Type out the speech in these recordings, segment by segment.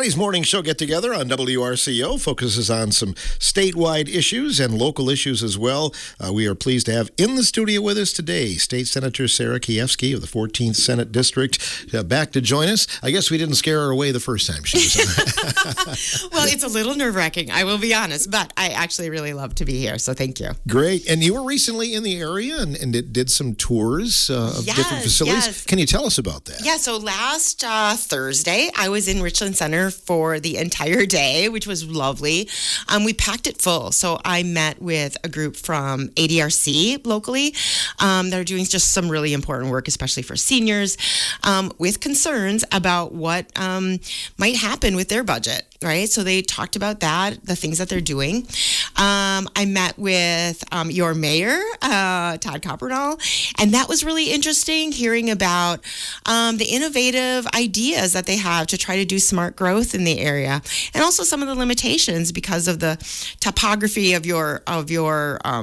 Today's morning show get-together on WRCO focuses on some statewide issues and local issues as well. We are pleased to have in the studio with us today State Senator Sarah Keyeski of the 14th Senate District back to join us. I guess we didn't scare her away the first time she was on. Well, it's a little nerve-wracking, I will be honest, but I actually really love to be here, so thank you. Great. And you were recently in the area and did some tours of different facilities. Yes. Can you tell us about that? Yeah, so last Thursday, I was in Richland Center for the entire day, which was lovely. We packed it full. So I met with a group from ADRC locally that are doing just some really important work, especially for seniors, with concerns about what might happen with their budget, right? So they talked about that, the things that they're doing. I met with your mayor, Todd Coppernall, and that was really interesting, hearing about the innovative ideas that they have to try to do smart growth in the area, and also some of the limitations because of the topography of your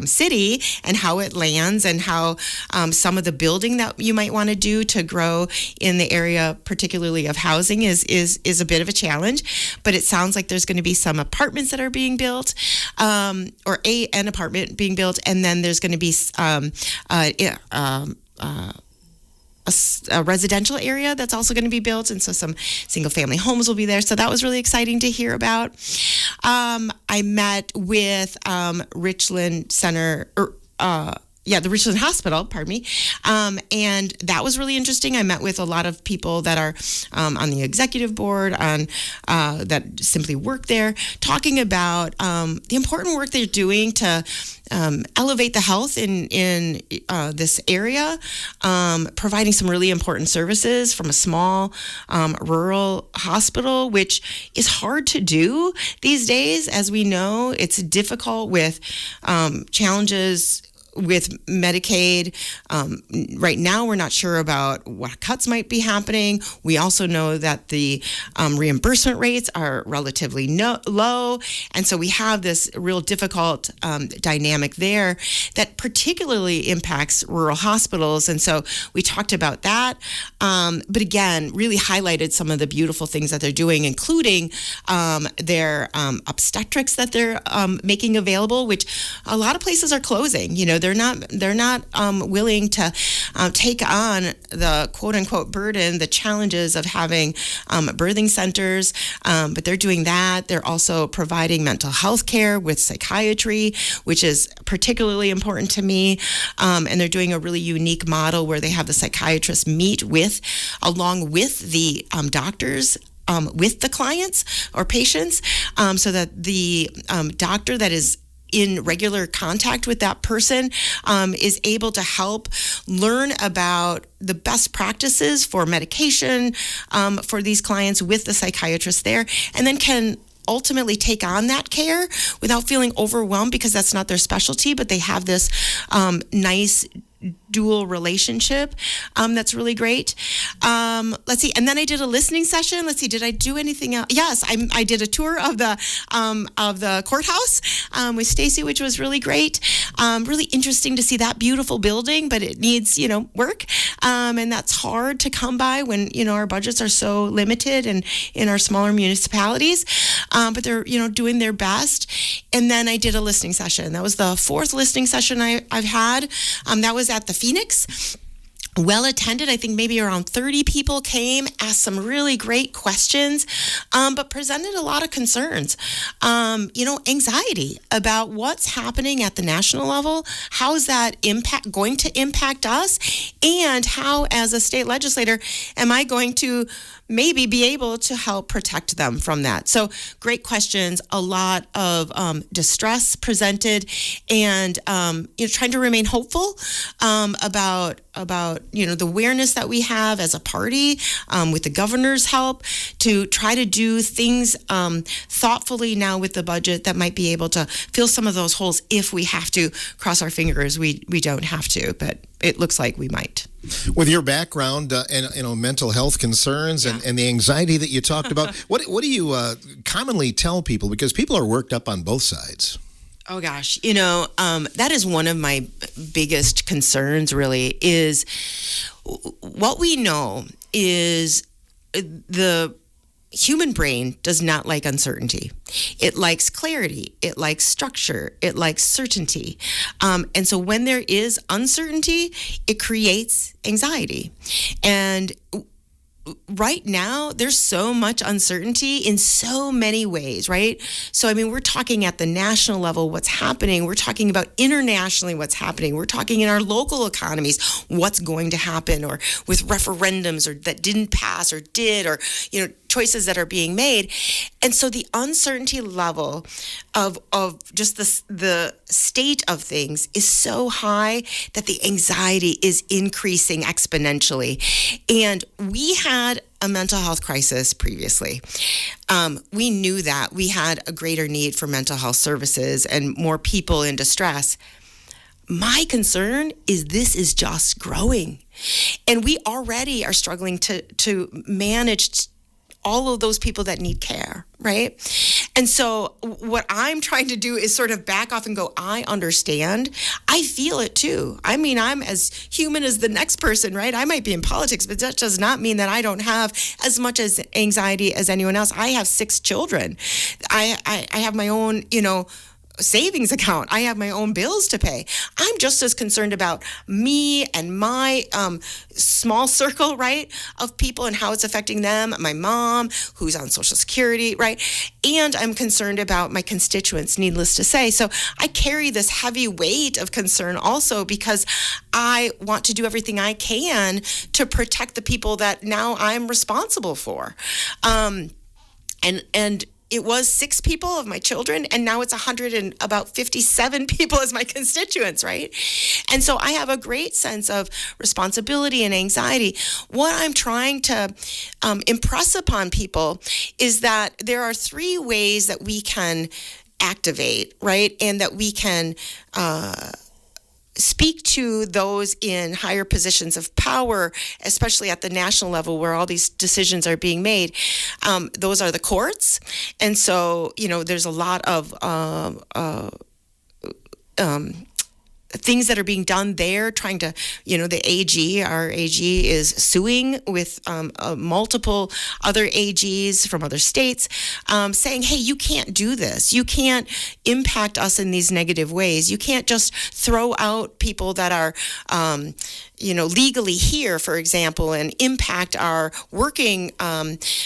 city and how it lands, and how some of the building that you might want to do to grow in the area, particularly of housing, is a bit of a challenge. But it sounds like there's going to be some apartments that are being built, or an apartment being built, and then there's going to be a residential area that's also going to be built, and so some single family homes will be there. So that was really exciting to hear about. I met with Richland Center, the Richland Hospital, pardon me. And that was really interesting. I met with a lot of people that are on the executive board, that simply work there, talking about the important work they're doing to elevate the health in this area, providing some really important services from a small rural hospital, which is hard to do these days. As we know, it's difficult with challenges with Medicaid. Right now, we're not sure about what cuts might be happening. We also know that the reimbursement rates are relatively low. And so we have this real difficult dynamic there that particularly impacts rural hospitals. And so we talked about that. But again, really highlighted some of the beautiful things that they're doing, including their obstetrics that they're making available, which a lot of places are closing. You know, they're not willing to take on the quote unquote burden, the challenges of having birthing centers, but they're doing that. They're also providing mental health care with psychiatry, which is particularly important to me. And they're doing a really unique model where they have the psychiatrists meet along with the doctors, with the clients or patients, so that the doctor that is in regular contact with that person is able to help learn about the best practices for medication for these clients with the psychiatrist there, and then can ultimately take on that care without feeling overwhelmed because that's not their specialty, but they have this nice dual relationship that's really great. Let's see, and then I did a listening session. Let's see, did I do anything else? Yes, I did a tour of the courthouse with Stacy, which was really great. Really interesting to see that beautiful building, but it needs work, and that's hard to come by when our budgets are so limited and in our smaller municipalities. But they're doing their best. And then I did a listening session. That was the fourth listening session I've had. That was at the Phoenix. Well attended. I think maybe around 30 people came, asked some really great questions, but presented a lot of concerns. Anxiety about what's happening at the national level. How is that going to impact us? And how, as a state legislator, am I going to maybe be able to help protect them from that? So great questions, a lot of distress presented, and trying to remain hopeful about the awareness that we have as a party, with the governor's help, to try to do things thoughtfully now with the budget that might be able to fill some of those holes if we have to. Cross our fingers we don't have to, but it looks like we might. With your background and mental health concerns and the anxiety that you talked about, what do you commonly tell people? Because people are worked up on both sides. Oh gosh, that is one of my biggest concerns. Really, is what we know is the human brain does not like uncertainty. It likes clarity. It likes structure. It likes certainty. And so when there is uncertainty, it creates anxiety. And right now, there's so much uncertainty in so many ways, right? So, I mean, we're talking at the national level, what's happening. We're talking about internationally, what's happening. We're talking in our local economies, what's going to happen, or with referendums or that didn't pass or did, or, choices that are being made. And so the uncertainty level of just the state of things is so high that the anxiety is increasing exponentially. And we had a mental health crisis previously. We knew that we had a greater need for mental health services and more people in distress. My concern is this is just growing. And we already are struggling to manage all of those people that need care, right? And so what I'm trying to do is sort of back off and go, I understand. I feel it too. I mean, I'm as human as the next person, right? I might be in politics, but that does not mean that I don't have as much as anxiety as anyone else. I have 6 children. I have my own, savings account. I have my own bills to pay. I'm just as concerned about me and my small circle, right, of people and how it's affecting them. My mom, who's on Social Security, right? And I'm concerned about my constituents, needless to say. So I carry this heavy weight of concern also because I want to do everything I can to protect the people that now I'm responsible for. And it was 6 people of my children, and now it's 157 people as my constituents, right? And so I have a great sense of responsibility and anxiety. What I'm trying to impress upon people is that there are 3 ways that we can activate, right? And that we can speak to those in higher positions of power, especially at the national level where all these decisions are being made. Those are the courts. And so, there's a lot of things that are being done there, trying to, our AG is suing with multiple other AGs from other states, saying, hey, you can't do this. You can't impact us in these negative ways. You can't just throw out people that are, legally here, for example, and impact our working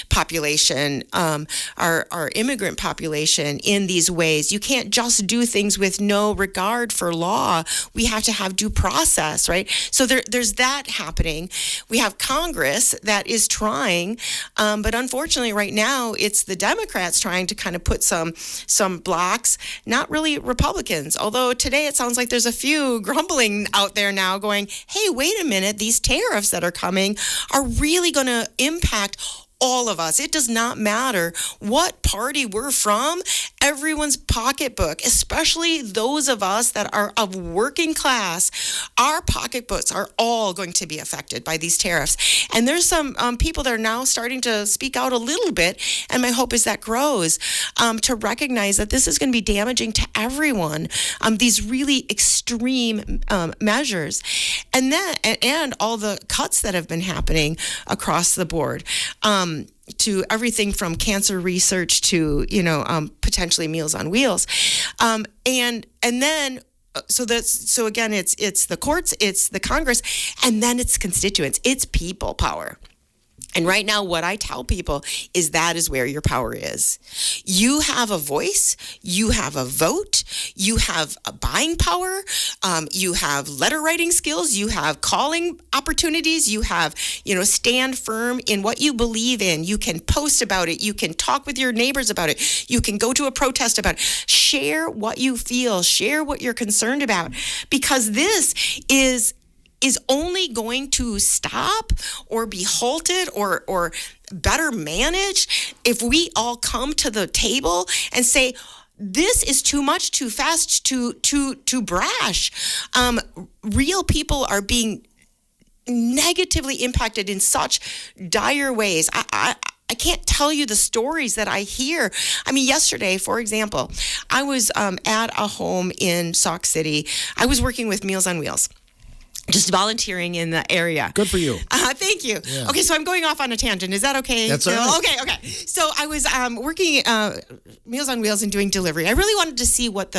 population, our immigrant population in these ways. You can't just do things with no regard for law. We have to have due process, right? So there's that happening. We have Congress that is trying, but unfortunately right now it's the Democrats trying to kind of put some blocks, not really Republicans. Although today it sounds like there's a few grumbling out there now going, hey, wait a minute, these tariffs that are coming are really going to impact all of us. It does not matter what party we're from, everyone's pocketbook, especially those of us that are of working class, our pocketbooks are all going to be affected by these tariffs. And there's some people that are now starting to speak out a little bit, and my hope is that grows, to recognize that this is going to be damaging to everyone, these really extreme measures. And all the cuts that have been happening across the board. To everything from cancer research to potentially Meals on Wheels, and then so again it's the courts, it's the Congress, and then it's constituents, it's people power. And right now, what I tell people is that is where your power is. You have a voice, you have a vote, you have a buying power, you have letter writing skills, you have calling opportunities, you have, stand firm in what you believe in. You can post about it, you can talk with your neighbors about it, you can go to a protest about it. Share what you feel, share what you're concerned about, because this is only going to stop or be halted or better managed if we all come to the table and say, this is too much, too fast, too brash. Real people are being negatively impacted in such dire ways. I can't tell you the stories that I hear. I mean, yesterday, for example, I was at a home in Sauk City. I was working with Meals on Wheels. just volunteering in the area. Good for you. Thank you. Yeah. Okay, so I'm going off on a tangent. Is that okay? That's all right. Okay. So I was working Meals on Wheels and doing delivery. I really wanted to see what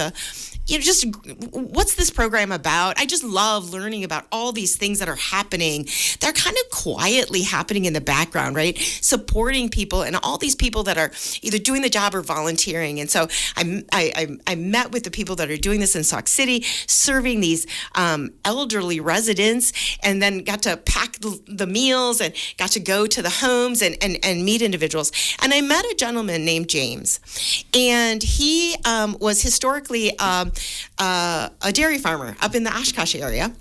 just what's this program about? I just love learning about all these things that are happening. They're kind of quietly happening in the background, right? Supporting people and all these people that are either doing the job or volunteering. And so I met with the people that are doing this in Sauk City, serving these elderly residents, and then got to pack the meals and got to go to the homes and meet individuals. And I met a gentleman named James, and he was historically a dairy farmer up in the Oshkosh area.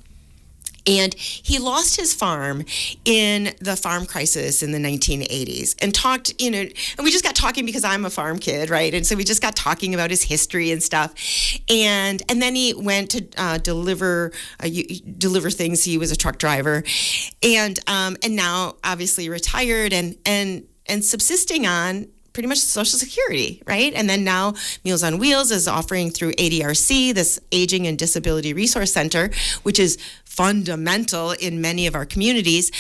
And he lost his farm in the farm crisis in the 1980s and talked, and we just got talking because I'm a farm kid, right? And so we just got talking about his history and stuff. And then he went to deliver things. He was a truck driver, and now obviously retired and subsisting on pretty much Social Security, right? And then now Meals on Wheels is offering through ADRC, this Aging and Disability Resource Center, which is fundamental in many of our communities.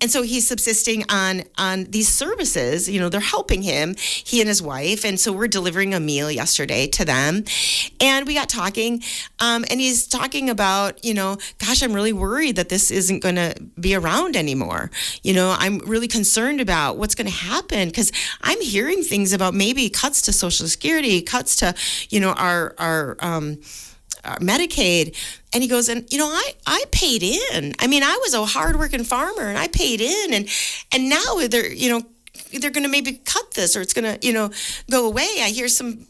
And so he's subsisting on these services. They're helping him, he and his wife. And so we're delivering a meal yesterday to them. And we got talking, and he's talking about, gosh, I'm really worried that this isn't going to be around anymore. I'm really concerned about what's going to happen because I'm hearing things about maybe cuts to Social Security, cuts to, our Medicaid. And he goes, and I paid in. I mean, I was a hardworking farmer and I paid in, and now they're going to maybe cut this or it's going to go away. I hear some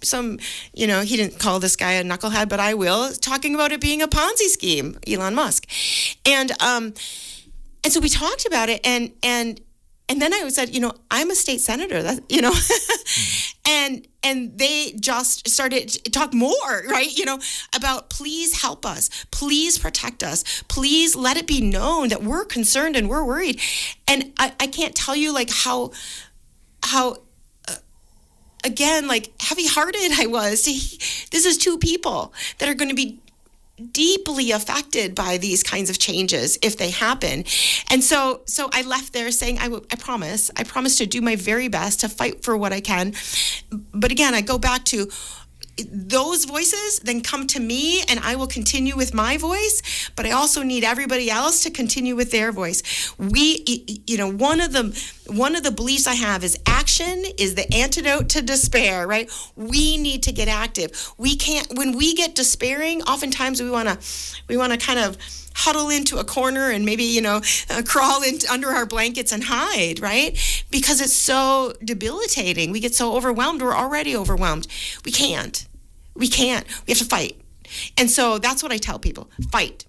he didn't call this guy a knucklehead, but I will, talking about it being a Ponzi scheme, Elon Musk. And so we talked about it, and then I said, I'm a state senator, and they just started to talk more, right? About please help us, please protect us, please let it be known that we're concerned and we're worried. And I can't tell you how again, heavy-hearted I was. This is two people that are going to be deeply affected by these kinds of changes if they happen. And so I left there saying, I promise to do my very best to fight for what I can. But again, I go back to those voices then come to me and I will continue with my voice, but I also need everybody else to continue with their voice. One of the beliefs I have is action is the antidote to despair, right? We need to get active. When we get despairing, oftentimes we want to kind of huddle into a corner and maybe, crawl under our blankets and hide, right? Because it's so debilitating. We get so overwhelmed. We're already overwhelmed. We can't. We have to fight. And so that's what I tell people. Fight.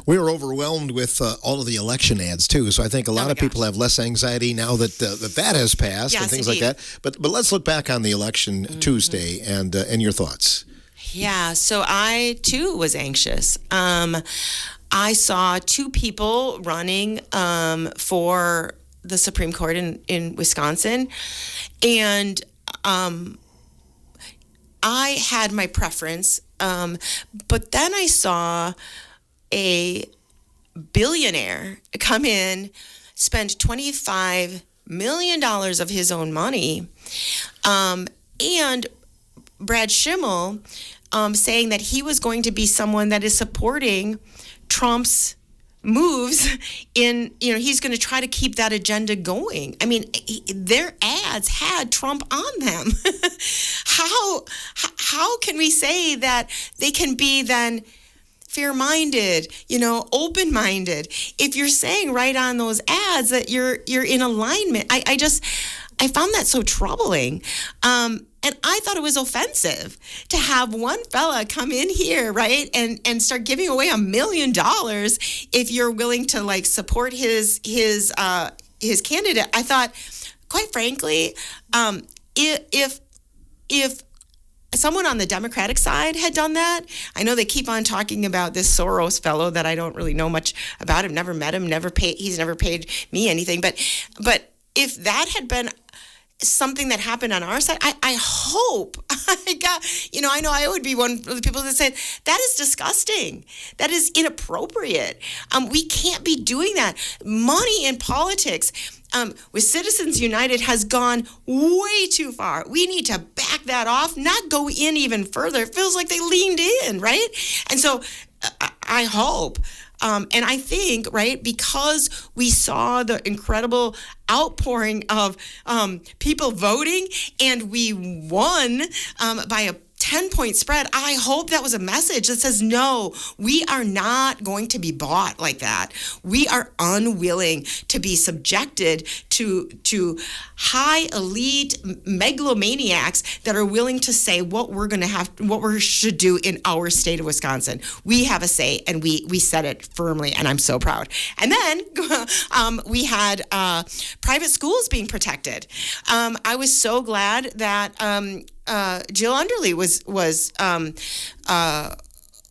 We were overwhelmed with all of the election ads, too. So I think a lot of people have less anxiety now that that has passed and things like that. But let's look back on the election Tuesday and your thoughts. Yeah, so I, too, was anxious. I saw two people running for the Supreme Court in Wisconsin, and I had my preference, but then I saw a billionaire come in, spend $25 million of his own money, and Brad Schimmel saying that he was going to be someone that is supporting Trump's moves he's going to try to keep that agenda going. I mean, their ads had Trump on them. How can we say that they can be then fair-minded, open-minded, if you're saying right on those ads that you're in alignment? I found that so troubling. And I thought it was offensive to have one fella come in here, right, and start giving away $1 million if you're willing to support his candidate. I thought, quite frankly, if someone on the Democratic side had done that, I know they keep on talking about this Soros fellow that I don't really know much about. I've never met him, he's never paid me anything. But if that had been something that happened on our side. I hope I know I would be one of the people that said that is disgusting. That is inappropriate. We can't be doing that. Money in politics with Citizens United has gone way too far. We need to back that off, not go in even further. It feels like they leaned in, right? And so I hope. And I think, right, because we saw the incredible outpouring of people voting and we won by a 10-point spread, I hope that was a message that says, no, we are not going to be bought like that. We are unwilling to be subjected to high elite megalomaniacs that are willing to say what we should do in our state of Wisconsin. We have a say, and we said it firmly, and I'm so proud. And then we had private schools being protected. I was so glad that Jill Underly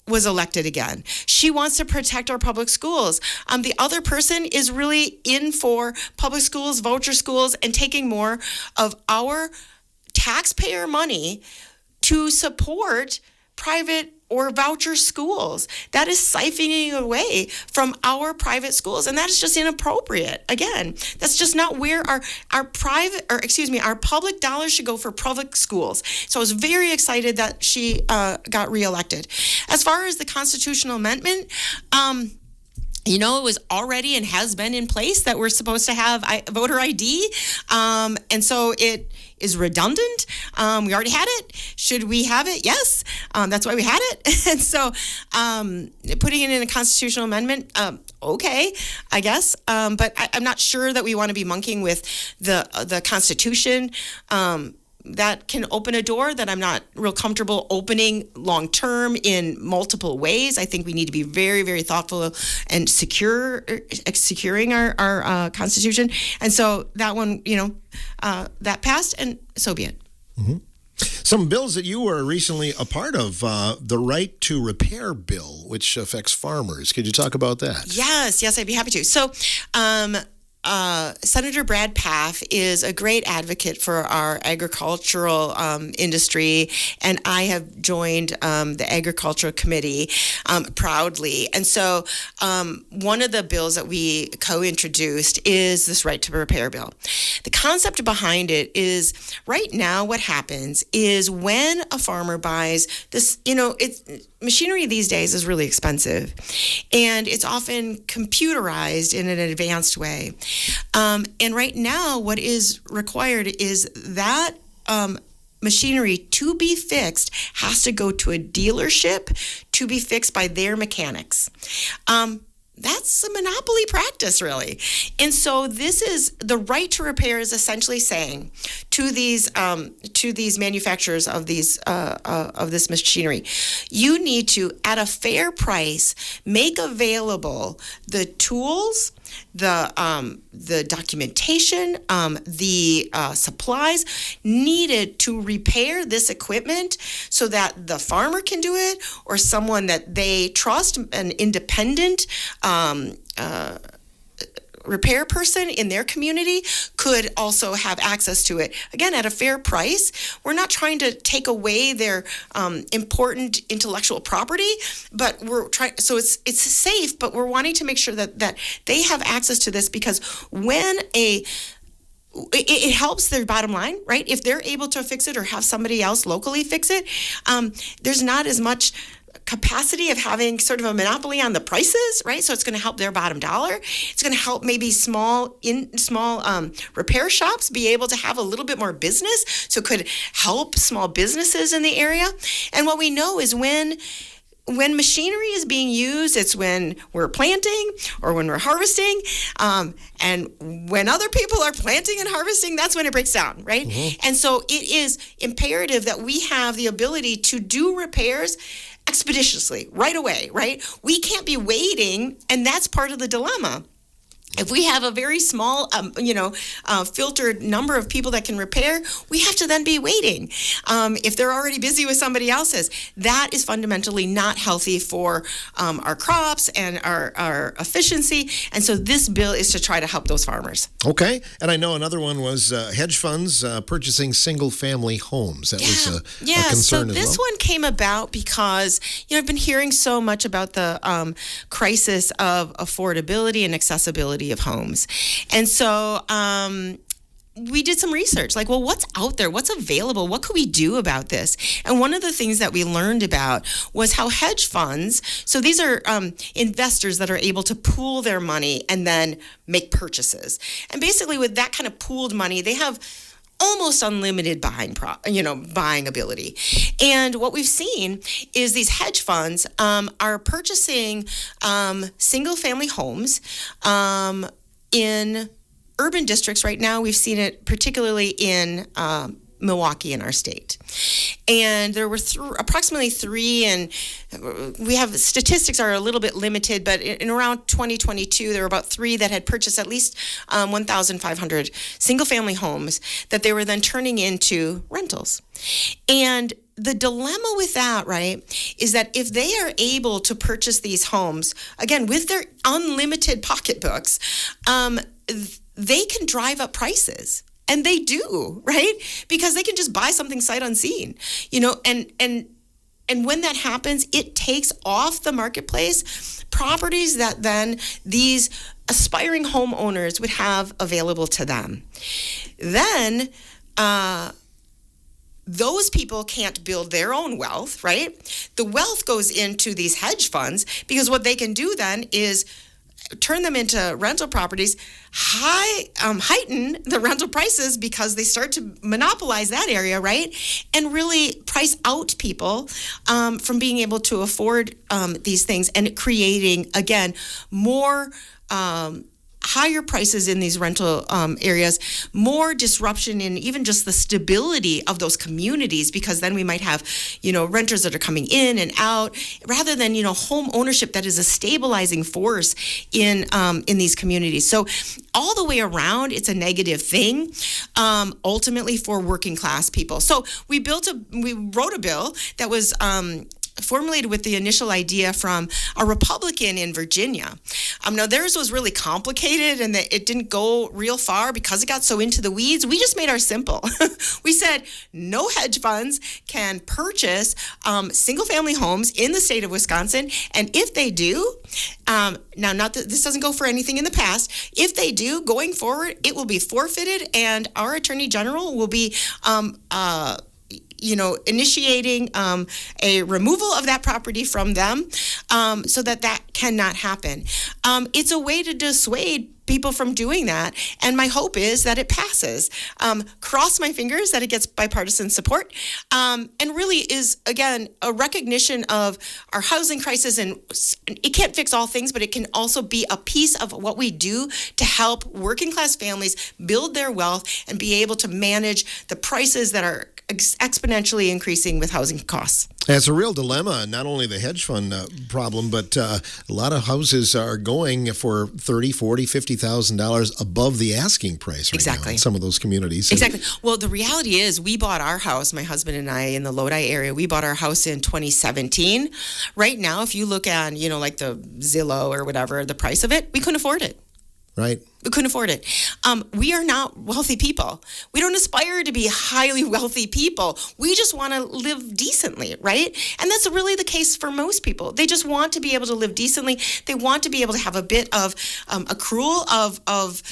was elected again. She wants to protect our public schools. The other person is really in for public schools, voucher schools, and taking more of our taxpayer money to support private or voucher schools. That is siphoning away from our private schools, and that is just inappropriate. Again, that's just not where our public dollars should go for public schools. So I was very excited that she got reelected. As far as the constitutional amendment, it was already and has been in place that we're supposed to have voter ID. And so it is redundant. We already had it. Should we have it? Yes. That's why we had it. And so putting it in a constitutional amendment, okay, I guess. But I'm not sure that we want to be monkeying with the Constitution. That can open a door that I'm not real comfortable opening long term in multiple ways. I think we need to be very, very thoughtful and securing our Constitution. And so that one, that passed, and so be it. Mm-hmm. Some bills that you were recently a part of, the Right to Repair bill, which affects farmers. Could you talk about that? Yes, I'd be happy to. So, Senator Brad Pfaff is a great advocate for our agricultural industry, and I have joined the Agricultural Committee proudly. And so one of the bills that we co-introduced is this Right to Repair bill. The concept behind it is right now what happens is when a farmer buys this, machinery these days is really expensive, and it's often computerized in an advanced way. And right now, what is required is that machinery to be fixed has to go to a dealership to be fixed by their mechanics. That's a monopoly practice, really. And so this is the right to repair is essentially saying to these manufacturers of these of this machinery, you need to, at a fair price, make available the tools, the documentation, the supplies needed to repair this equipment so that the farmer can do it, or someone that they trust, an independent repair person in their community, could also have access to it. Again, at a fair price. We're not trying to take away their important intellectual property, but we're trying. So it's safe, but we're wanting to make sure that they have access to this, because when it helps their bottom line, right? If they're able to fix it or have somebody else locally fix it, there's not as much capacity of having sort of a monopoly on the prices, right? So it's going to help their bottom dollar. It's going to help maybe small repair shops be able to have a little bit more business. So it could help small businesses in the area. And what we know is when machinery is being used, it's when we're planting or when we're harvesting. And when other people are planting and harvesting, that's when it breaks down, right? Mm-hmm. And so it is imperative that we have the ability to do repairs expeditiously, right away, right? We can't be waiting, and that's part of the dilemma. If we have a very small, filtered number of people that can repair, we have to then be waiting. If they're already busy with somebody else's, that is fundamentally not healthy for our crops and our efficiency. And so this bill is to try to help those farmers. Okay. And I know another one was hedge funds purchasing single-family homes. That was a concern as well. So this one came about because, I've been hearing so much about the crisis of affordability and accessibility of homes. And so we did some research, like, well, what's out there? What's available? What could we do about this? And one of the things that we learned about was how hedge funds, so these are investors that are able to pool their money and then make purchases. And basically with that kind of pooled money, they have almost unlimited buying ability. And what we've seen is these hedge funds are purchasing single-family homes in urban districts right now. We've seen it particularly in Milwaukee in our state. And there were approximately three, and we have statistics are a little bit limited, but in around 2022, there were about three that had purchased at least 1,500 single-family homes that they were then turning into rentals. And the dilemma with that, right, is that if they are able to purchase these homes, again, with their unlimited pocketbooks, they can drive up prices. And they do, right? Because they can just buy something sight unseen, and when that happens, it takes off the marketplace properties that then these aspiring homeowners would have available to them. Then those people can't build their own wealth, right? The wealth goes into these hedge funds because what they can do then is turn them into rental properties, heighten the rental prices because they start to monopolize that area, right? And really price out people from being able to afford these things, and creating, again, more higher prices in these rental areas, more disruption in even just the stability of those communities, because then we might have, renters that are coming in and out, rather than, home ownership that is a stabilizing force in these communities. So all the way around, it's a negative thing, ultimately for working class people. So we wrote a bill that was formulated with the initial idea from a Republican in Virginia. Now, theirs was really complicated and it didn't go real far because it got so into the weeds. We just made ours simple. We said no hedge funds can purchase single-family homes in the state of Wisconsin. And if they do, now, not that this doesn't go for anything in the past, if they do, going forward, it will be forfeited, and our Attorney General will be initiating a removal of that property from them so that cannot happen. It's a way to dissuade people from doing that, and my hope is that it passes. Cross my fingers that it gets bipartisan support, and really is, again, a recognition of our housing crisis, and it can't fix all things, but it can also be a piece of what we do to help working class families build their wealth and be able to manage the prices that are exponentially increasing with housing costs. It's a real dilemma, not only the hedge fund problem, but a lot of houses are going for $30,000, $40,000, $50,000 above the asking price right now in some of those communities. Exactly. Well, the reality is we bought our house, my husband and I, in the Lodi area. We bought our house in 2017. Right now, if you look on, like the Zillow or whatever, the price of it, we couldn't afford it. Right. We couldn't afford it. We are not wealthy people. We don't aspire to be highly wealthy people. We just want to live decently, right? And that's really the case for most people. They just want to be able to live decently. They want to be able to have a bit of accrual of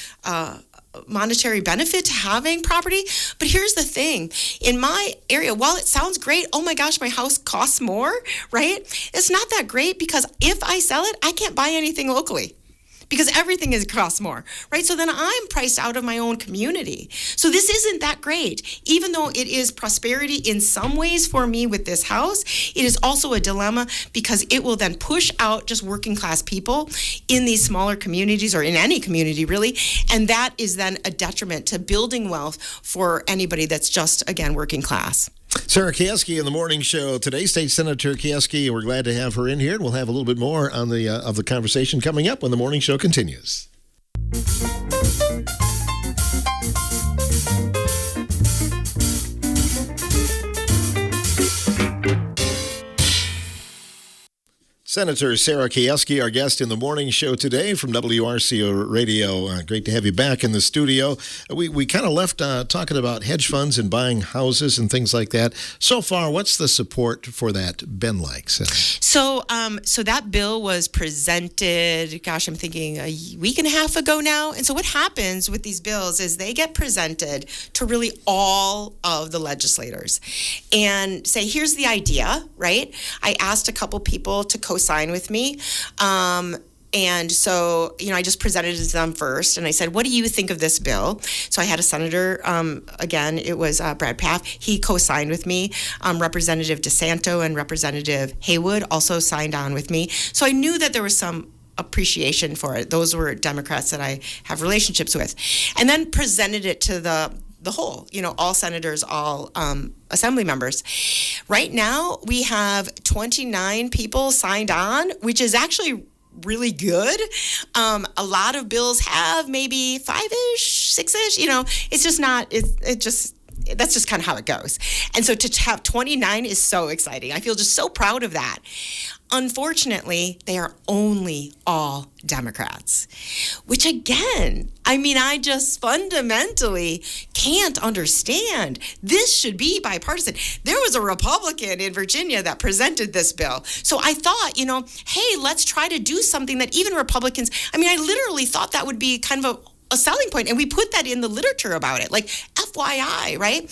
monetary benefit to having property. But here's the thing. In my area, while it sounds great, oh my gosh, my house costs more, right? It's not that great, because if I sell it, I can't buy anything locally, because everything costs more, right? So then I'm priced out of my own community. So this isn't that great. Even though it is prosperity in some ways for me with this house, it is also a dilemma, because it will then push out just working class people in these smaller communities, or in any community really. And that is then a detriment to building wealth for anybody that's just, again, working class. Sarah Keyeski in the morning show today, State Senator Keyeski. We're glad to have her in here, and we'll have a little bit more on the of the conversation coming up when the morning show continues. Senator Sarah Keyeski, our guest in the morning show today from WRCO Radio. Great to have you back in the studio. We kind of left talking about hedge funds and buying houses and things like that. So far, what's the support for that been like? So that bill was presented, gosh, I'm thinking a week and a half ago now. And so what happens with these bills is they get presented to really all of the legislators and say, here's the idea, right? I asked a couple people to co-sign with me. And so, I just presented it to them first, and I said, what do you think of this bill? So I had a senator, again, it was Brad Pfaff. He co-signed with me. Representative DeSanto and Representative Haywood also signed on with me. So I knew that there was some appreciation for it. Those were Democrats that I have relationships with. And then presented it to the whole, all senators, all assembly members. Right now, we have 29 people signed on, which is actually really good. A lot of bills have maybe 5-ish, 6-ish, it's just not, that's just kind of how it goes. And so to have 29 is so exciting. I feel just so proud of that. Unfortunately, they are only all Democrats, which again, I just fundamentally can't understand. This should be bipartisan. There was a Republican in Virginia that presented this bill. So I thought, hey, let's try to do something that even Republicans, I literally thought that would be kind of a selling point. And we put that in the literature about it, like FYI, right?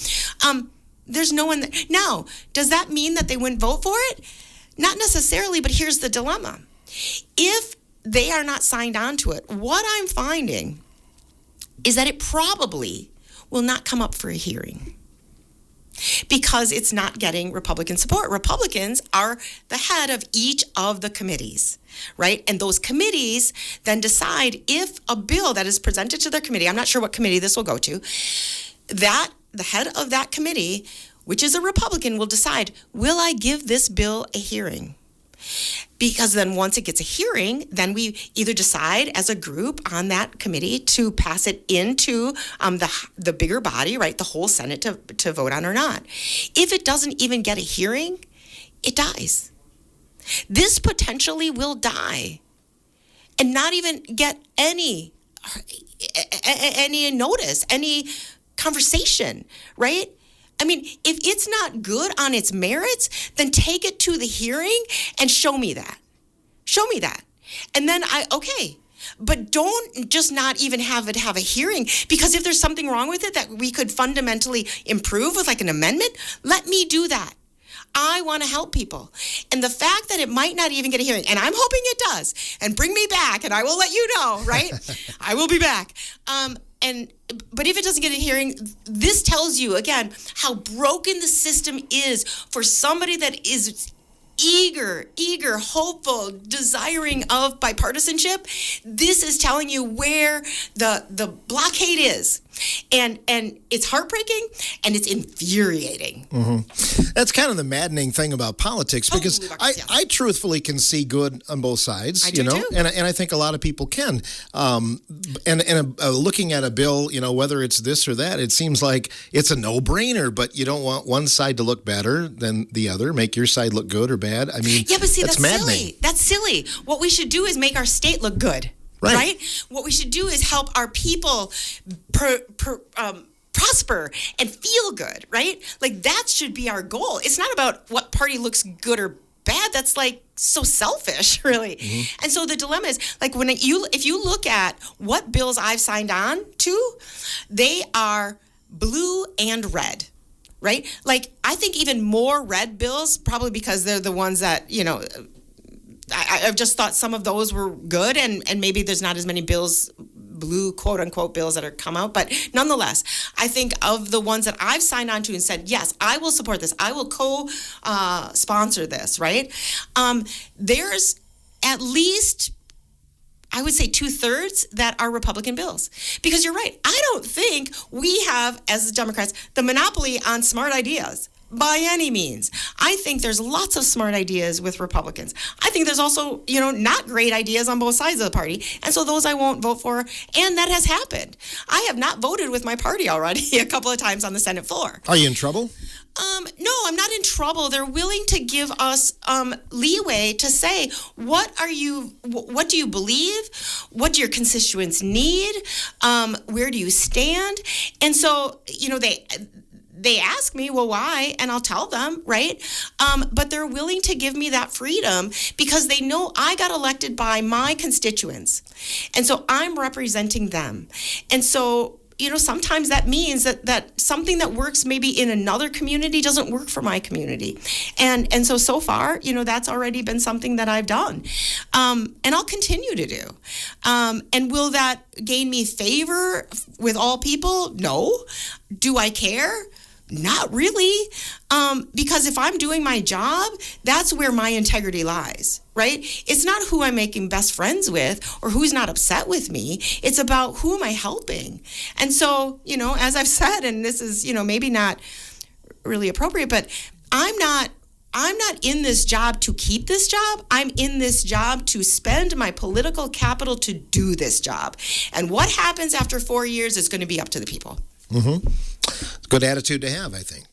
There's no one. Now, does that mean that they wouldn't vote for it? Not necessarily, but here's the dilemma. If they are not signed on to it, what I'm finding is that it probably will not come up for a hearing because it's not getting Republican support. Republicans are the head of each of the committees, right? And those committees then decide if a bill that is presented to their committee, I'm not sure what committee this will go to, that the head of that committee, which is a Republican, will decide, will I give this bill a hearing? Because then once it gets a hearing, then we either decide as a group on that committee to pass it into the bigger body, right, the whole Senate to vote on or not. If it doesn't even get a hearing, it dies. This potentially will die and not even get any notice, any conversation, right? If it's not good on its merits, then take it to the hearing and show me that. Show me that. And then okay. But don't just not even have it have a hearing, because if there's something wrong with it that we could fundamentally improve with like an amendment, let me do that. I want to help people. And the fact that it might not even get a hearing, and I'm hoping it does, and bring me back, and I will let you know, right? I will be back. But if it doesn't get a hearing, this tells you, again, how broken the system is for somebody that is eager, hopeful, desiring of bipartisanship. This is telling you where the blockade is. And it's heartbreaking and it's infuriating. Mm-hmm. That's kind of the maddening thing about politics, because I truthfully can see good on both sides, I do too. And I think a lot of people can. Looking at a bill, whether it's this or that, it seems like it's a no-brainer, but you don't want one side to look better than the other, make your side look good or bad. Yeah, but see, that's maddening. Silly. That's silly. What we should do is make our state look good. Right? What we should do is help our people prosper and feel good, right? Like that should be our goal. It's not about what party looks good or bad. That's like so selfish, really. Mm-hmm. And so the dilemma is like if you look at what bills I've signed on to, they are blue and red. Right? Like I think even more red bills, probably because they're the ones that, I've just thought some of those were good, and maybe there's not as many bills, blue quote unquote bills that are come out, but nonetheless, I think of the ones that I've signed on to and said, yes, I will support this, I will co-sponsor this, right? There's at least, I would say 2/3 that are Republican bills. Because you're right, I don't think we have, as Democrats, the monopoly on smart ideas. by any means. I think there's lots of smart ideas with Republicans. I think there's also, not great ideas on both sides of the party. And so those I won't vote for. And that has happened. I have not voted with my party already a couple of times on the Senate floor. Are you in trouble? No, I'm not in trouble. They're willing to give us leeway to say, what do you believe? What do your constituents need? Where do you stand? And so, they ask me, well, why? And I'll tell them, right? But they're willing to give me that freedom because they know I got elected by my constituents. And so I'm representing them. And so, sometimes that means that something that works maybe in another community doesn't work for my community. And so far, that's already been something that I've done. And I'll continue to do. And will that gain me favor with all people? No. Do I care? Not really, because if I'm doing my job, that's where my integrity lies, right? It's not who I'm making best friends with or who's not upset with me. It's about who am I helping? And so, as I've said, and this is, maybe not really appropriate, but I'm not in this job to keep this job. I'm in this job to spend my political capital to do this job. And what happens after 4 years is going to be up to the people. Mm-hmm. Good attitude to have, I think.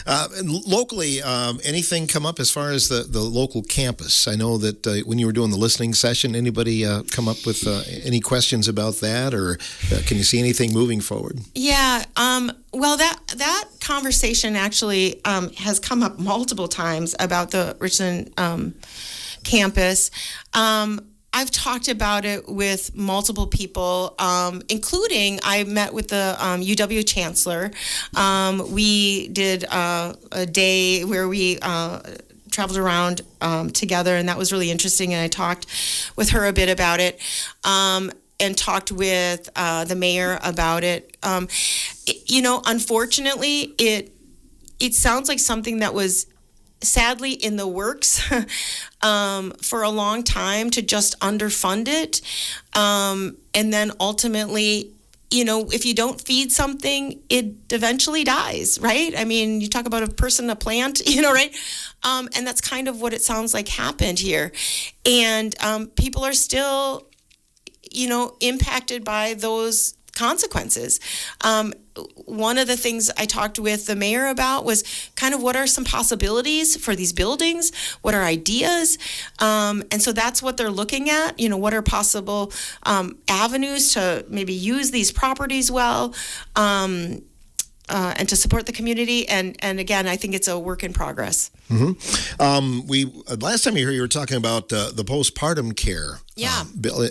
And locally, anything come up as far as the local campus? I know that when you were doing the listening session, anybody come up with any questions about that, or can you see anything moving forward? Yeah. Well, that conversation actually has come up multiple times about the Richland campus. I've talked about it with multiple people, including I met with the UW chancellor. We did a day where we traveled around together, and that was really interesting. And I talked with her a bit about it, and talked with the mayor about it. Unfortunately, it sounds like something that was sadly in the works for a long time to just underfund it. And then ultimately, if you don't feed something, it eventually dies, right? I mean, you talk about a person, a plant, right? And that's kind of what it sounds like happened here. And people are still, impacted by those consequences. One of the things I talked with the mayor about was kind of what are some possibilities for these buildings? What are ideas? And so that's what they're looking at. What are possible avenues to maybe use these properties well, and to support the community. And again, I think it's a work in progress. Mm-hmm. We last time you were here, you were talking about the postpartum care. Yeah. Bill.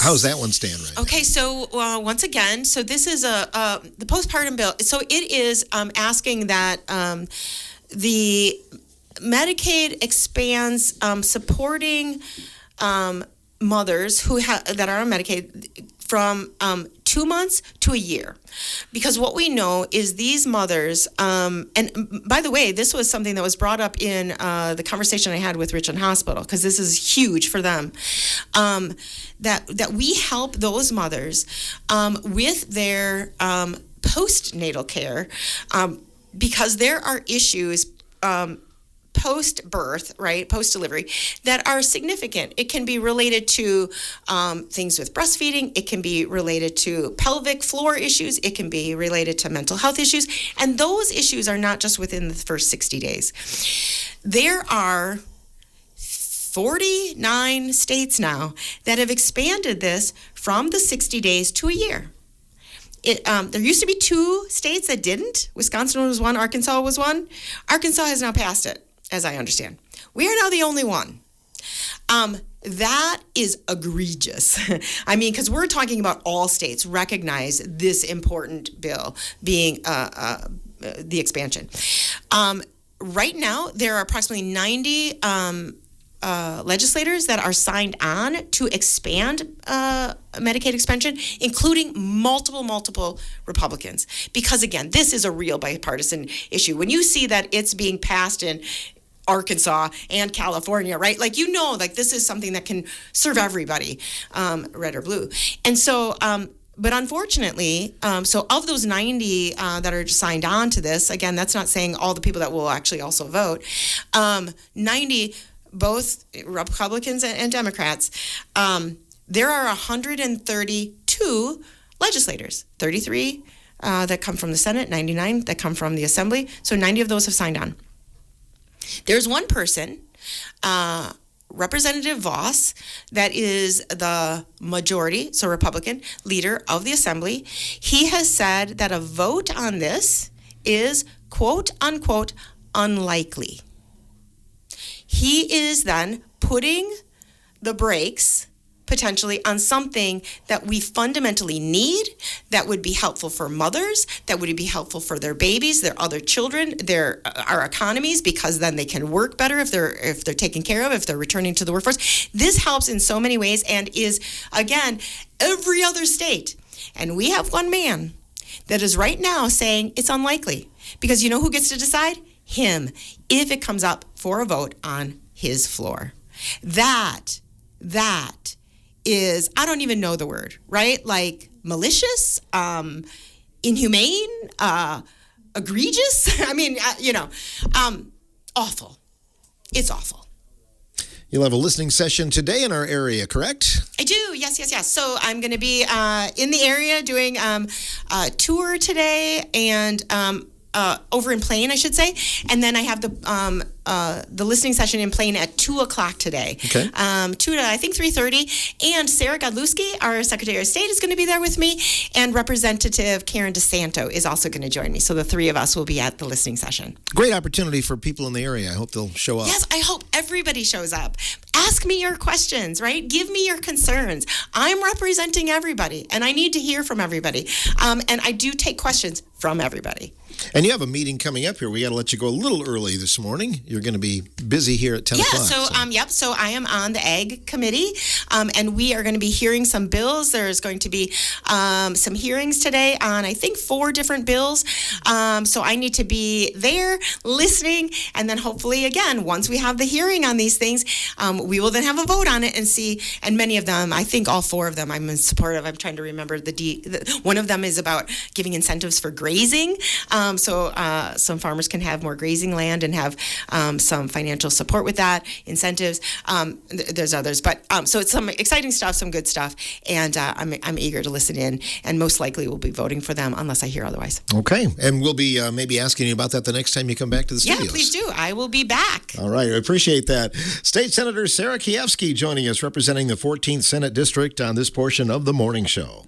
How's that one stand right now? Okay, so once again, so this is the postpartum bill. So it is asking that the Medicaid expands supporting mothers that are on Medicaid from 2 months to a year. Because what we know is these mothers, and by the way, this was something that was brought up in the conversation I had with Richland Hospital, because this is huge for them, that we help those mothers with their postnatal care, because there are issues post-birth, right, post-delivery, that are significant. It can be related to things with breastfeeding. It can be related to pelvic floor issues. It can be related to mental health issues. And those issues are not just within the first 60 days. There are 49 states now that have expanded this from the 60 days to a year. There used to be 2 states that didn't. Wisconsin was one, Arkansas was one. Arkansas has now passed it, as I understand. We are now the only one. That is egregious. I mean, because we're talking about all states recognize this important bill being the expansion. Right now, there are approximately 90 legislators that are signed on to expand Medicaid expansion, including multiple Republicans. Because again, this is a real bipartisan issue. When you see that it's being passed in Arkansas and California, right? Like, this is something that can serve everybody, red or blue. And so, But unfortunately, so of those 90 that are signed on to this, again, that's not saying all the people that will actually also vote, 90, both Republicans and Democrats, there are 132 legislators, 33 that come from the Senate, 99 that come from the Assembly. So 90 of those have signed on. There's one person, Representative Voss, that is the majority, so Republican, leader of the Assembly. He has said that a vote on this is, quote unquote, unlikely. He is then putting the brakes potentially on something that we fundamentally need, that would be helpful for mothers, that would be helpful for their babies, their other children, our economies, because then they can work better if they're taken care of, if they're returning to the workforce. This helps in so many ways and is, again, every other state. And we have one man that is right now saying it's unlikely, because you know who gets to decide? Him, if it comes up for a vote on his floor. That is, I don't even know the word, right? Like malicious, inhumane, egregious. I mean, awful. It's awful. You'll have a listening session today in our area, correct? I do, yes. So I'm going to be in the area doing a tour today and over in Plain, I should say. And then I have the listening session in Plain at 2 o'clock today. Okay. 2 to, I think, 3:30. And Sarah Godlewski, our Secretary of State, is going to be there with me. And Representative Karen DeSanto is also going to join me. So the three of us will be at the listening session. Great opportunity for people in the area. I hope they'll show up. Yes, I hope everybody shows up. Ask me your questions, right? Give me your concerns. I'm representing everybody, and I need to hear from everybody. And I do take questions from everybody. And you have a meeting coming up here. We got to let you go a little early this morning. You're going to be busy here at 10 o'clock. So I am on the Ag Committee, and we are going to be hearing some bills. There's going to be some hearings today on, I think, 4 different bills. So I need to be there listening, and then hopefully, again, once we have the hearing on these things, we will then have a vote on it and see. And many of them, I think all 4 of them, I'm in support of. I'm trying to remember one of them is about giving incentives for grazing. So some farmers can have more grazing land and have some financial support with that, incentives. There's others. But so it's some exciting stuff, some good stuff. And I'm eager to listen in, and most likely will be voting for them unless I hear otherwise. Okay. And we'll be maybe asking you about that the next time you come back to the studios. Yeah, please do. I will be back. All right. I appreciate that. State Senator Sarah Keyeski joining us, representing the 14th Senate District on this portion of the morning show.